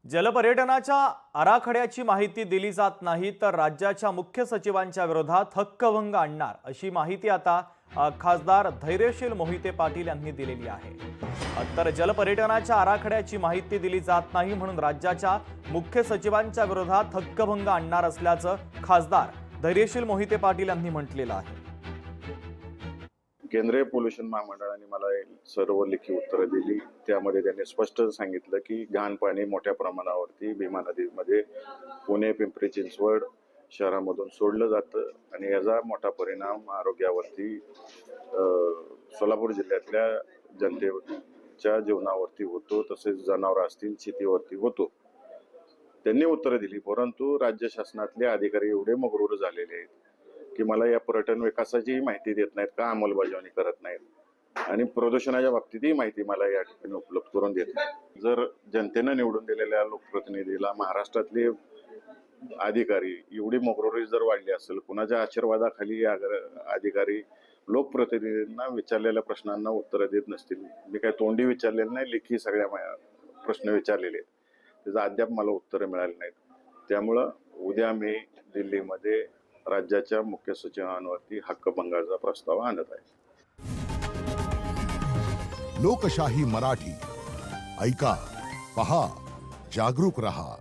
जलपर्यटनाच्या आराखड्याची माहिती दिली जात नाही तर राज्याच्या मुख्य सचिवांच्या विरोधात हक्कभंग आणणार अशी माहिती आता खासदार धैर्यशील मोहिते पाटील यांनी दिलेली आहे। तर जलपर्यटनाच्या आराखड्याची माहिती दिली जात नाही म्हणून राज्याच्या मुख्य सचिवांच्या विरोधात हक्कभंग आणणार असल्याचं खासदार धैर्यशील मोहिते पाटील यांनी म्हटलेलं आहे। केंद्रीय पोल्युशन महामंडळाने मला सर्व लेखी उत्तरं दिली। त्यामध्ये त्यांनी स्पष्ट सांगितलं की घाण पाणी मोठ्या प्रमाणावरती भीमा नदीमध्ये पुणे पिंपरी चिंचवड शहरामधून सोडलं जातं आणि याचा मोठा परिणाम आरोग्यावरती सोलापूर जिल्ह्यातल्या जनतेच्या जीवनावरती होतो, तसेच जनावर असतील शेतीवरती होतो। त्यांनी उत्तरं दिली, परंतु राज्य शासनातले अधिकारी एवढे मग्रूर झालेले आहेत की मला या पर्यटन विकासाची माहिती देत नाहीत का अंमलबजावणी करत नाहीत आणि प्रदूषणाच्या बाबतीतही माहिती मला या ठिकाणी उपलब्ध करून देत नाही। जर जनतेनं निवडून दिलेल्या लोकप्रतिनिधीला महाराष्ट्रातले अधिकारी एवढी मग्रुरी जर वाढली असेल, कुणाच्या आशीर्वादाखाली अधिकारी लोकप्रतिनिधींना विचारलेल्या प्रश्नांना उत्तरं देत नसतील, मी काय तोंडी विचारलेलं नाही, लेखी सगळ्या प्रश्न विचारलेले आहेत, त्याचं अद्याप मला उत्तरं मिळाली नाहीत। त्यामुळं उद्या मी दिल्लीमध्ये राज्याच्या मुख्य सचिवांवरती हक्कभंगाचा प्रस्ताव आणत आहे। लोकशाही मराठी ऐका, पहा, जागरूक रहा।